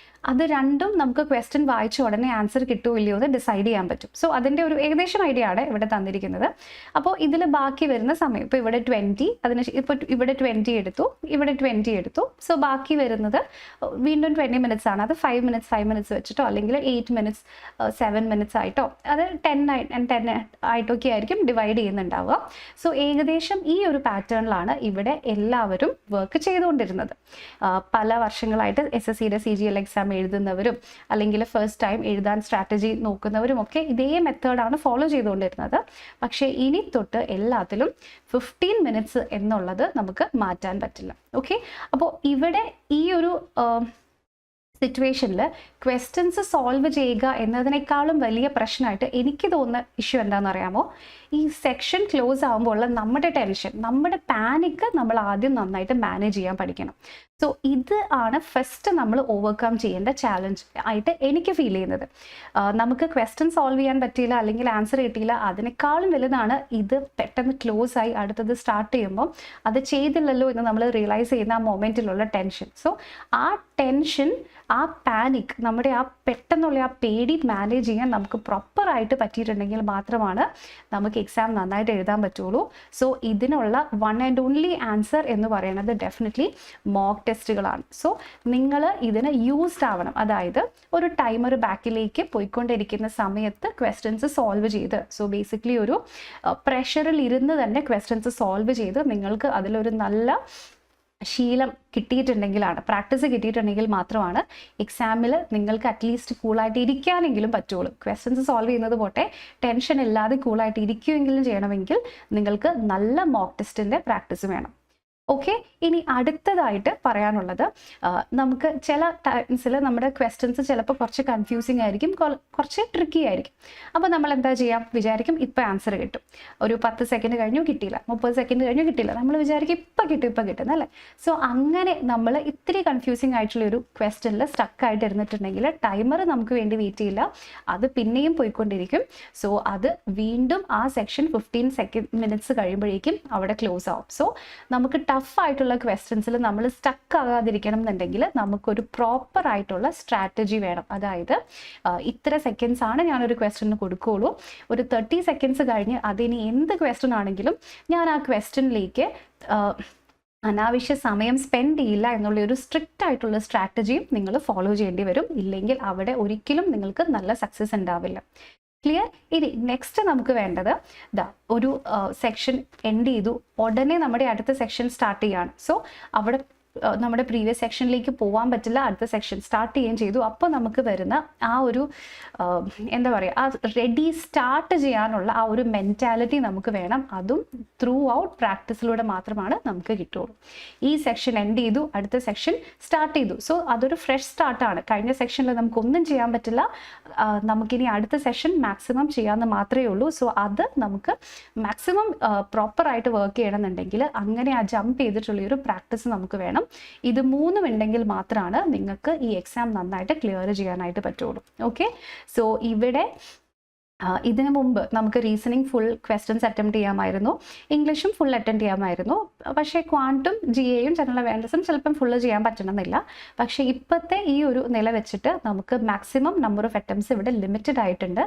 അത് രണ്ടും നമുക്ക് ക്വസ്റ്റ്യൻ വായിച്ച ഉടനെ ആൻസർ കിട്ടുമോ ഇല്ലയോ എന്ന് ഡിസൈഡ് ചെയ്യാൻ പറ്റും. സോ അതിൻ്റെ ഒരു ഏകദേശം ഐഡിയ ആണ് ഇവിടെ തന്നിരിക്കുന്നത്. അപ്പോൾ ഇതിൽ ബാക്കി വരുന്ന സമയം ഇപ്പോൾ ഇവിടെ 20, ഇപ്പോൾ ഇവിടെ 20 എടുത്തു, ഇവിടെ 20 എടുത്തു. സോ ബാക്കി വരുന്നത് വീണ്ടും 20 മിനിറ്റ്സ് ആണ്. അത് 5 മിനിറ്റ്സ് വെച്ചിട്ടോ അല്ലെങ്കിൽ 8 മിനിറ്റ്സ് 7 മിനിറ്റ്സ് ആയിട്ടോ അത് 10 ആയിട്ടൊക്കെ ആയിരിക്കും ഡിവൈഡ് ചെയ്യുന്നുണ്ടാവുക. സോ ഏകദേശം ഈ ഒരു പാറ്റേണിലാണ് ഇവിടെ എല്ലാവരും വർക്ക് ചെയ്തുകൊണ്ടിരുന്നത്. പല വർഷങ്ങളായിട്ട് SSCയുടെ CGL എക്സാം എഴുതുന്നവരും അല്ലെങ്കിൽ ഫസ്റ്റ് ടൈം എഴുതാൻ സ്ട്രാറ്റജി നോക്കുന്നവരും ഒക്കെ ഇതേ മെത്തേഡാണ് ഫോളോ ചെയ്തുകൊണ്ടിരുന്നത്. പക്ഷേ ഇനി തൊട്ട് എല്ലാത്തിലും 15 മിനിറ്റ്സ് എന്നുള്ളത് നമുക്ക് മാറ്റാൻ പറ്റില്ല. ഓക്കെ, അപ്പോൾ ഇവിടെ ഈ ഒരു സിറ്റുവേഷനിൽ ക്വസ്റ്റ്യൻസ് സോൾവ് ചെയ്യുക എന്നതിനേക്കാളും വലിയ പ്രശ്നമായിട്ട് എനിക്ക് തോന്നുന്ന ഇഷ്യൂ എന്താണെന്ന് അറിയാമോ? ഈ സെക്ഷൻ ക്ലോസ് ആകുമ്പോൾ ഉള്ള നമ്മുടെ ടെൻഷൻ, നമ്മുടെ പാനിക്ക് നമ്മൾ ആദ്യം നന്നായിട്ട് മാനേജ് ചെയ്യാൻ പഠിക്കണം. സോ ഇത് ആണ് ഫസ്റ്റ് നമ്മൾ ഓവർകം ചെയ്യേണ്ട ചാലഞ്ച് ആയിട്ട് എനിക്ക് ഫീൽ ചെയ്യുന്നത്. നമുക്ക് ക്വസ്റ്റ്യൻ സോൾവ് ചെയ്യാൻ പറ്റിയില്ല അല്ലെങ്കിൽ ആൻസർ കിട്ടിയില്ല, അതിനേക്കാളും വലുതാണ് ഇത് പെട്ടെന്ന് ക്ലോസ് ആയി അടുത്തത് സ്റ്റാർട്ട് ചെയ്യുമ്പോൾ അത് ചെയ്തില്ലല്ലോ എന്ന് നമ്മൾ റിയലൈസ് ചെയ്യുന്ന ആ മൊമെൻറ്റിലുള്ള ടെൻഷൻ. സോ ആ ടെൻഷൻ ആ പാനിക്, നമ്മുടെ ആ പെട്ടെന്നുള്ള ആ പേടി മാനേജ് ചെയ്യാൻ നമുക്ക് പ്രോപ്പറായിട്ട് പറ്റിയിട്ടുണ്ടെങ്കിൽ മാത്രമാണ് നമുക്ക് എക്സാം നന്നായിട്ട് എഴുതാൻ പറ്റുള്ളൂ. സോ ഇതിനുള്ള വൺ ആൻഡ് ഓൺലി ആൻസർ എന്ന് പറയുന്നത് ഡെഫിനറ്റ്ലി മോക്ക് ടെസ്റ്റുകളാണ്. സോ നിങ്ങൾ ഇതിന് യൂസ്ഡ് ആവണം. അതായത് ഒരു ടൈമർ ബാക്കിലേക്ക് പോയിക്കൊണ്ടിരിക്കുന്ന സമയത്ത് ക്വസ്റ്റ്യൻസ് സോൾവ് ചെയ്ത്, സോ ബേസിക്കലി ഒരു പ്രഷറിൽ ഇരുന്ന് തന്നെ ക്വസ്റ്റ്യൻസ് സോൾവ് ചെയ്ത് നിങ്ങൾക്ക് അതിലൊരു നല്ല ശീലം കിട്ടിയിട്ടുണ്ടെങ്കിലാണ്, പ്രാക്ടീസ് കിട്ടിയിട്ടുണ്ടെങ്കിൽ മാത്രമാണ് എക്സാമിൽ നിങ്ങൾക്ക് അറ്റ്ലീസ്റ്റ് കൂളായിട്ട് ഇരിക്കാനെങ്കിലും പറ്റുള്ളൂ. ക്വസ്റ്റ്യൻസ് സോൾവ് ചെയ്യുന്നത് പോട്ടെ, ടെൻഷൻ ഇല്ലാതെ കൂളായിട്ട് ഇരിക്കുമെങ്കിലും ചെയ്യണമെങ്കിൽ നിങ്ങൾക്ക് നല്ല മോക്ക് ടെസ്റ്റിൻ്റെ പ്രാക്ടീസ് വേണം. ഓക്കെ, ഇനി അടുത്തതായിട്ട് പറയാനുള്ളത്, നമുക്ക് ചില ടൈംസിൽ നമ്മുടെ ക്വസ്റ്റ്യൻസ് ചിലപ്പോൾ കുറച്ച് കൺഫ്യൂസിങ് ആയിരിക്കും, കുറച്ച് ട്രിക്കി ആയിരിക്കും. അപ്പോൾ നമ്മൾ എന്താ ചെയ്യാം, വിചാരിക്കും ഇപ്പോൾ ആൻസർ കിട്ടും. ഒരു 10 സെക്കൻഡ് കഴിഞ്ഞു കിട്ടിയില്ല, 30 സെക്കൻഡ് കഴിഞ്ഞു കിട്ടിയില്ല, നമ്മൾ വിചാരിക്കും ഇപ്പം കിട്ടുന്നല്ലേ. സോ അങ്ങനെ നമ്മൾ ഇത്തിരി കൺഫ്യൂസിങ് ആയിട്ടുള്ള ഒരു ക്വസ്റ്റ്യനിൽ സ്റ്റക്കായിട്ട് ഇരുന്നിട്ടുണ്ടെങ്കിൽ ടൈമർ നമുക്ക് വേണ്ടി വെയിറ്റ് ചെയ്യില്ല, അത് പിന്നെയും പോയിക്കൊണ്ടിരിക്കും. സോ അത് വീണ്ടും ആ സെക്ഷൻ 15 മിനിറ്റ്സ് കഴിയുമ്പോഴേക്കും അവിടെ ക്ലോസ് ആവും. സോ നമുക്ക് ടഫ് ആയിട്ടുള്ള ക്വസ്റ്റ്യൻസിൽ നമ്മൾ സ്റ്റക്ക് ആകാതിരിക്കണം എന്നുണ്ടെങ്കിൽ നമുക്കൊരു പ്രോപ്പർ ആയിട്ടുള്ള സ്ട്രാറ്റജി വേണം. അതായത് ഇത്ര സെക്കൻഡ്സ് ആണ് ഞാനൊരു ക്വസ്റ്റ്യന് കൊടുക്കുകയുള്ളൂ, ഒരു 30 സെക്കൻഡ്സ് കഴിഞ്ഞ് അതിനി എന്ത് ക്വസ്റ്റ്യൻ ആണെങ്കിലും ഞാൻ ആ ക്വസ്റ്റ്യനിലേക്ക് അനാവശ്യ സമയം സ്പെൻഡ് ചെയ്യില്ല എന്നുള്ള ഒരു സ്ട്രിക്റ്റ് ആയിട്ടുള്ള സ്ട്രാറ്റജിയും നിങ്ങൾ ഫോളോ ചെയ്യേണ്ടി വരും. ഇല്ലെങ്കിൽ അവിടെ ഒരിക്കലും നിങ്ങൾക്ക് നല്ല സക്സസ് ഉണ്ടാവില്ല. ക്ലിയർ? ഇനി നെക്സ്റ്റ് നമുക്ക് വേണ്ടത് ഒരു സെക്ഷൻ എൻഡ് ചെയ്തു, ഉടനെ നമ്മുടെ അടുത്ത സെക്ഷൻ സ്റ്റാർട്ട് ചെയ്യാണ്. സോ അവിടെ നമ്മുടെ പ്രീവിയസ് സെക്ഷനിലേക്ക് പോകാൻ പറ്റില്ല, അടുത്ത സെക്ഷൻ സ്റ്റാർട്ട് ചെയ്യുകയും ചെയ്തു. അപ്പോൾ നമുക്ക് വരുന്ന ആ ഒരു എന്താ പറയുക, ആ റെഡി സ്റ്റാർട്ട് ചെയ്യാനുള്ള ആ ഒരു മെൻറ്റാലിറ്റി നമുക്ക് വേണം. അതും ത്രൂ ഔട്ട് പ്രാക്ടീസിലൂടെ മാത്രമാണ് നമുക്ക് കിട്ടുള്ളൂ. ഈ സെക്ഷൻ എൻഡ് ചെയ്തു, അടുത്ത സെക്ഷൻ സ്റ്റാർട്ട് ചെയ്തു. സോ അതൊരു ഫ്രഷ് സ്റ്റാർട്ടാണ്. കഴിഞ്ഞ സെക്ഷനിൽ നമുക്കൊന്നും ചെയ്യാൻ പറ്റില്ല, നമുക്കിനി അടുത്ത സെഷൻ മാക്സിമം ചെയ്യാമെന്ന് മാത്രമേ ഉള്ളൂ. സോ അത് നമുക്ക് മാക്സിമം പ്രോപ്പറായിട്ട് വർക്ക് ചെയ്യണമെന്നുണ്ടെങ്കിൽ അങ്ങനെ ആ ജമ്പ് ചെയ്തിട്ടുള്ള ഒരു പ്രാക്ടീസ് നമുക്ക് വേണം. ഇത് മൂന്നും ഉണ്ടെങ്കിൽ മാത്രമാണ് നിങ്ങൾക്ക് ഈ എക്സാം നന്നായിട്ട് ക്ലിയർ ചെയ്യാനായിട്ട് പറ്റുള്ളൂ. ഓക്കെ, സോ ഇവിടെ ഇതിനു മുമ്പ് നമുക്ക് റീസണിങ് ഫുൾ ക്വസ്റ്റ്യൻസ് അറ്റംപ്റ്റ് ചെയ്യാമായിരുന്നു, ഇംഗ്ലീഷും ഫുൾ അറ്റൻഡ് ചെയ്യാമായിരുന്നു. പക്ഷേ ക്വാണ്ടും GAയും ജനറൽ അവയർനെസ്സും ചിലപ്പം ഫുള്ള് ചെയ്യാൻ പറ്റണമെന്നില്ല. പക്ഷേ ഇപ്പോഴത്തെ ഈ ഒരു നില വെച്ചിട്ട് നമുക്ക് മാക്സിമം നമ്പർ ഓഫ് അറ്റംപ്റ്റ്സ് ഇവിടെ ലിമിറ്റഡ് ആയിട്ടുണ്ട്.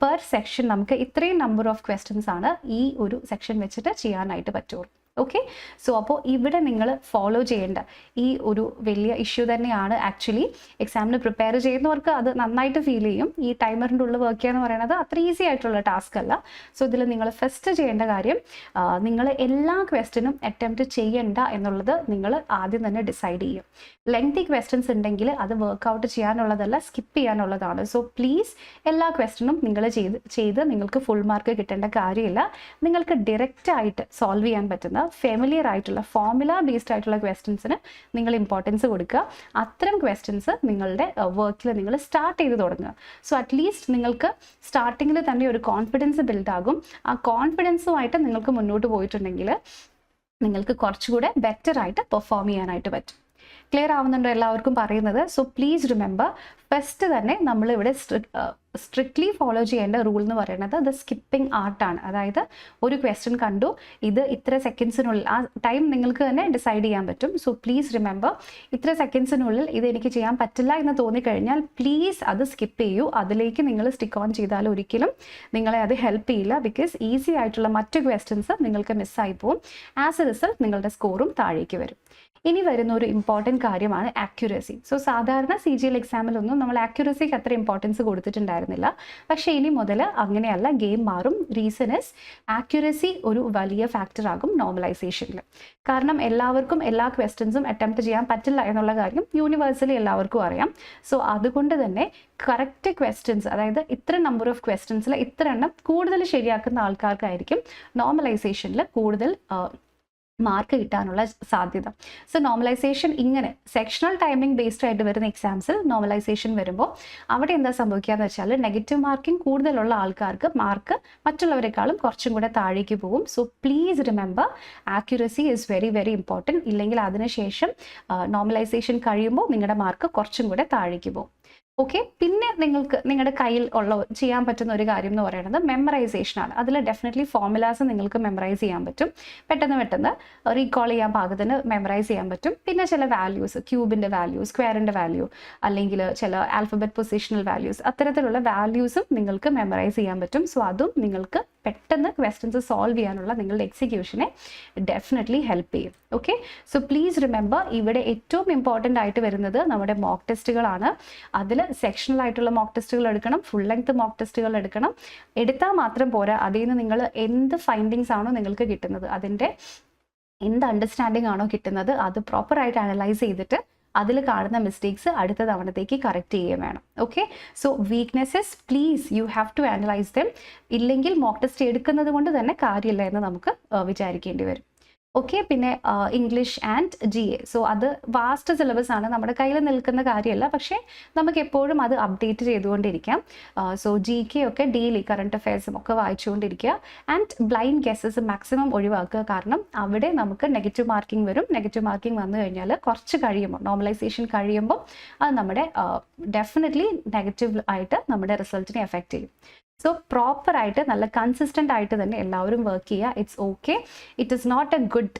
പെർ സെക്ഷൻ നമുക്ക് ഇത്രയും നമ്പർ ഓഫ് ക്വസ്റ്റ്യൻസ് ആണ് ഈ ഒരു സെക്ഷൻ വെച്ചിട്ട് ചെയ്യാനായിട്ട് പറ്റുള്ളൂ. ഓക്കെ, സോ അപ്പോൾ ഇവിടെ നിങ്ങൾ ഫോളോ ചെയ്യേണ്ട ഈ ഒരു വലിയ ഇഷ്യൂ തന്നെയാണ്. ആക്ച്വലി എക്സാമിന് പ്രിപ്പയർ ചെയ്യുന്നവർക്ക് അത് നന്നായിട്ട് ഫീൽ ചെയ്യും. ഈ ടൈമറിൻ്റെ ഉള്ളിൽ വർക്ക് ചെയ്യുക എന്ന് പറയുന്നത് അത്ര ഈസി ആയിട്ടുള്ള ടാസ്ക് അല്ല. സോ ഇതിൽ നിങ്ങൾ ഫസ്റ്റ് ചെയ്യേണ്ട കാര്യം, നിങ്ങൾ എല്ലാ ക്വസ്റ്റ്യനും അറ്റംപ്റ്റ് ചെയ്യണ്ട എന്നുള്ളത് നിങ്ങൾ ആദ്യം തന്നെ ഡിസൈഡ് ചെയ്യും. ലെങ്തി ക്വസ്റ്റ്യൻസ് ഉണ്ടെങ്കിൽ അത് വർക്കൗട്ട് ചെയ്യാനുള്ളതല്ല, സ്കിപ്പ് ചെയ്യാനുള്ളതാണ്. സോ പ്ലീസ് എല്ലാ ക്വസ്റ്റ്യനും നിങ്ങൾ ചെയ്ത് നിങ്ങൾക്ക് ഫുൾ മാർക്ക് കിട്ടേണ്ട കാര്യമില്ല. നിങ്ങൾക്ക് ഡയറക്റ്റ് ആയിട്ട് സോൾവ് ചെയ്യാൻ പറ്റുന്ന ഫെമിലിയർ ആയിട്ടുള്ള ഫോർമുല ബേസ്ഡ് ആയിട്ടുള്ള ക്വസ്റ്റ്യൻസിന് നിങ്ങൾ ഇമ്പോർട്ടൻസ് കൊടുക്കുക. അത്തരം ക്വസ്റ്റ്യൻസ് നിങ്ങളുടെ വർക്കിൽ നിങ്ങൾ സ്റ്റാർട്ട് ചെയ്ത് തുടങ്ങുക. സോ അറ്റ്ലീസ്റ്റ് നിങ്ങൾക്ക് സ്റ്റാർട്ടിങ്ങിൽ തന്നെ ഒരു കോൺഫിഡൻസ് ബിൽഡ് ആകും. ആ കോൺഫിഡൻസുമായിട്ട് നിങ്ങൾക്ക് മുന്നോട്ട് പോയിട്ടുണ്ടെങ്കിൽ നിങ്ങൾക്ക് കുറച്ചുകൂടെ ബെറ്റർ ആയിട്ട് പെർഫോം ചെയ്യാനായിട്ട് പറ്റും. ക്ലിയർ ആവുന്നുണ്ടോ എല്ലാവർക്കും പറയുന്നത്? സോ പ്ലീസ് റിമെമ്പർ, ഫസ്റ്റ് തന്നെ നമ്മളിവിടെ സ്ട്രിക്ട്ലി ഫോളോ ചെയ്യേണ്ട റൂൾ എന്ന് പറയുന്നത് ദ സ്കിപ്പിംഗ് ആർട്ടാണ്. അതായത് ഒരു ക്വസ്റ്റ്യൻ കണ്ടു, ഇത് ഇത്ര സെക്കൻഡ്സിനുള്ളിൽ, ആ ടൈം നിങ്ങൾക്ക് തന്നെ ഡിസൈഡ് ചെയ്യാൻ പറ്റും. സോ പ്ലീസ് റിമെമ്പർ, ഇത്ര സെക്കൻഡ്സിനുള്ളിൽ ഇത് എനിക്ക് ചെയ്യാൻ പറ്റില്ല എന്ന് തോന്നിക്കഴിഞ്ഞാൽ പ്ലീസ് അത് സ്കിപ്പ് ചെയ്യൂ. അതിലേക്ക് നിങ്ങൾ സ്റ്റിക്ക് ഓൺ ചെയ്താൽ ഒരിക്കലും നിങ്ങളെ അത് ഹെൽപ്പ് ചെയ്യില്ല. ബിക്കോസ് ഈസി ആയിട്ടുള്ള മറ്റ് ക്വസ്റ്റ്യൻസ് നിങ്ങൾക്ക് മിസ്സായി പോകും. ആസ് എ റിസൾട്ട് നിങ്ങളുടെ സ്കോറും താഴേക്ക് വരും. ഇനി വരുന്ന ഒരു ഇമ്പോർട്ടൻറ്റ് കാര്യമാണ് ആക്യുറസി. സോ സാധാരണ CGL എക്സാമിലൊന്നും നമ്മൾ ആക്യുറസിക്ക് അത്ര ഇമ്പോർട്ടൻസ് കൊടുത്തിട്ടുണ്ടായിരുന്നില്ല. പക്ഷേ ഇനി മുതൽ അങ്ങനെയല്ല, ഗെയിം മാറും. റീസൺ ഇസ് ആക്യുറസി ഒരു വലിയ ഫാക്ടർ ആകും നോർമലൈസേഷനിൽ. കാരണം എല്ലാവർക്കും എല്ലാ ക്വസ്റ്റ്യൻസും അറ്റംപ്റ്റ് ചെയ്യാൻ പറ്റില്ല എന്നുള്ള കാര്യം യൂണിവേഴ്സലി എല്ലാവർക്കും അറിയാം. സോ അതുകൊണ്ട് തന്നെ കറക്റ്റ് ക്വസ്റ്റ്യൻസ്, അതായത് ഇത്ര നമ്പർ ഓഫ് ക്വസ്റ്റ്യൻസിൽ ഇത്ര എണ്ണം കൂടുതൽ ശരിയാക്കുന്ന ആൾക്കാർക്കായിരിക്കും നോർമലൈസേഷനിൽ കൂടുതൽ മാർക്ക് കിട്ടാനുള്ള സാധ്യത. സോ നോർമലൈസേഷൻ ഇങ്ങനെ സെക്ഷണൽ ടൈമിംഗ് ബേസ്ഡ് ആയിട്ട് വരുന്ന എക്സാംസിൽ നോർമലൈസേഷൻ വരുമ്പോൾ അവിടെ എന്താ സംഭവിക്കുക എന്ന് വെച്ചാൽ നെഗറ്റീവ് മാർക്കിംഗ് കൂടുതലുള്ള ആൾക്കാർക്ക് മാർക്ക് മറ്റുള്ളവരെക്കാളും കുറച്ചും കൂടെ താഴേക്ക് പോകും. So please remember, accuracy is very very important. ഇല്ലെങ്കിൽ അതിനുശേഷം നോർമലൈസേഷൻ കഴിയുമ്പോൾ നിങ്ങളുടെ മാർക്ക് കുറച്ചും കൂടെ താഴേക്ക് പോകും. ഓക്കെ, പിന്നെ നിങ്ങൾക്ക് നിങ്ങളുടെ കയ്യിൽ ഉള്ള ചെയ്യാൻ പറ്റുന്ന ഒരു കാര്യം എന്ന് പറയുന്നത് മെമ്മറൈസേഷനാണ്. അതിൽ ഡെഫിനറ്റ്ലി ഫോർമുലാസ് നിങ്ങൾക്ക് മെമ്മറൈസ് ചെയ്യാൻ പറ്റും, പെട്ടെന്ന് റീകോൾ ചെയ്യാൻ പാകത്തിന് മെമ്മറൈസ് ചെയ്യാൻ പറ്റും. പിന്നെ ചില വാല്യൂസ്, ക്യൂബിൻ്റെ വാല്യൂ, സ്ക്വയറിൻ്റെ വാല്യൂ, അല്ലെങ്കിൽ ചില ആൽഫബറ്റ് പൊസിഷണൽ വാല്യൂസ്, അത്തരത്തിലുള്ള വാല്യൂസും നിങ്ങൾക്ക് മെമ്മറൈസ് ചെയ്യാൻ പറ്റും. സോ അതും നിങ്ങൾക്ക് പെട്ടെന്ന് ക്വസ്റ്റ്യൻസ് സോൾവ് ചെയ്യാനുള്ള നിങ്ങളുടെ എക്സിക്യൂഷനെ ഡെഫിനറ്റ്ലി ഹെൽപ്പ് ചെയ്യും. ഓക്കെ, സോ പ്ലീസ് റിമെമ്പർ, ഇവിടെ ഏറ്റവും ഇമ്പോർട്ടൻ്റ് ആയിട്ട് വരുന്നത് നമ്മുടെ മോക്ക് ടെസ്റ്റുകളാണ്. അതിൽ സെക്ഷണൽ ആയിട്ടുള്ള മോക്ക് ടെസ്റ്റുകൾ എടുക്കണം, ഫുൾ ലെങ്ത് മോക്ക് ടെസ്റ്റുകൾ എടുക്കണം. എടുത്താൽ മാത്രം പോരാ, അതിൽ നിന്ന് നിങ്ങൾ എന്ത് ഫൈൻഡിങ്സ് ആണോ നിങ്ങൾക്ക് കിട്ടുന്നത്, അതിൻ്റെ എന്ത് അണ്ടർസ്റ്റാൻഡിങ് ആണോ കിട്ടുന്നത്, അത് പ്രോപ്പറായിട്ട് അനലൈസ് ചെയ്തിട്ട് അതിൽ കാണുന്ന മിസ്റ്റേക്സ് അടുത്ത തവണത്തേക്ക് കറക്റ്റ് ചെയ്യുകയും വേണം. Okay, so weaknesses please you have to analyse them. ഇല്ലെങ്കിൽ മോക്ക് ടെസ്റ്റ് എടുക്കുന്നത് കൊണ്ട് തന്നെ കാര്യമില്ല എന്ന് നമുക്ക് വിചാരിക്കേണ്ടി വരും. ഓക്കെ, പിന്നെ ഇംഗ്ലീഷ് ആൻഡ് GA. സോ അത് വാസ്റ്റ് സിലബസ് ആണ്, നമ്മുടെ കയ്യിൽ നിൽക്കുന്ന കാര്യമല്ല, പക്ഷേ നമുക്ക് എപ്പോഴും അത് അപ്ഡേറ്റ് ചെയ്തുകൊണ്ടിരിക്കാം. സോ GK ഒക്കെ ഡെയിലി കറണ്ട് അഫെയർസും ഒക്കെ വായിച്ചുകൊണ്ടിരിക്കുക. ആൻഡ് ബ്ലൈൻഡ് ഗെസ്സസ് മാക്സിമം ഒഴിവാക്കുക, കാരണം അവിടെ നമുക്ക് നെഗറ്റീവ് മാർക്കിംഗ് വരും. നെഗറ്റീവ് മാർക്കിംഗ് വന്നു കഴിഞ്ഞാൽ കുറച്ച് കഴിയുമ്പോൾ, നോർമലൈസേഷൻ കഴിയുമ്പോൾ അത് നമ്മുടെ ഡെഫിനറ്റ്ലി നെഗറ്റീവ് ആയിട്ട് നമ്മുടെ റിസൾട്ടിനെ എഫക്റ്റ് ചെയ്യും. സോ പ്രോപ്പറായിട്ട് നല്ല കൺസിസ്റ്റൻ്റ് ആയിട്ട് തന്നെ എല്ലാവരും വർക്ക് ചെയ്യുക. It's okay, it is not a good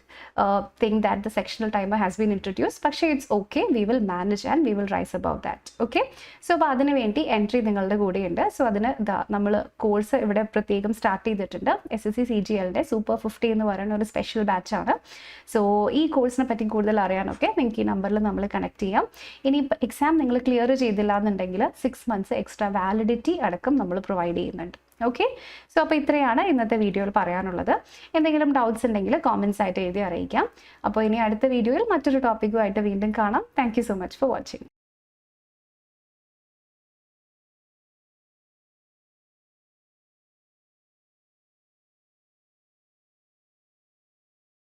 thing that the sectional timer has been introduce, പക്ഷേ it's okay, we will manage and we will rise about that. Okay, so അപ്പോൾ അതിന് വേണ്ടി എൻട്രി നിങ്ങളുടെ കൂടെയുണ്ട്. സോ അതിന് നമ്മൾ course ഇവിടെ പ്രത്യേകം സ്റ്റാർട്ട് ചെയ്തിട്ടുണ്ട്. SSC CGLൻ്റെ സൂപ്പർ 50 എന്ന് പറയുന്ന ഒരു സ്പെഷ്യൽ ബാച്ചാണ്. സോ ഈ കോഴ്സിനെ പറ്റി കൂടുതൽ അറിയാനൊക്കെ നിങ്ങൾക്ക് ഈ നമ്പറിൽ നമ്മൾ കണക്ട് ചെയ്യാം. ഇനി എക്സാം നിങ്ങൾ ക്ലിയർ ചെയ്തില്ല എന്നുണ്ടെങ്കിൽ 6 months എക്സ്ട്രാ വാലിഡിറ്റി അടക്കം നമ്മൾ പ്രൊവൈഡ് ചെയ്യുന്നുണ്ട്. ഓക്കെ, സോ അപ്പോൾ ഇത്രയാണ് ഇന്നത്തെ വീഡിയോയിൽ പറയാനുള്ളത്. എന്തെങ്കിലും ഡൗട്ട്സ് ഉണ്ടെങ്കിൽ കോമെൻറ്റ്സ് ആയിട്ട് എഴുതി അറിയിക്കാം. അപ്പോൾ ഇനി അടുത്ത വീഡിയോയിൽ മറ്റൊരു ടോപ്പിക്കുമായിട്ട് വീണ്ടും കാണാം. Thank you so much for watching.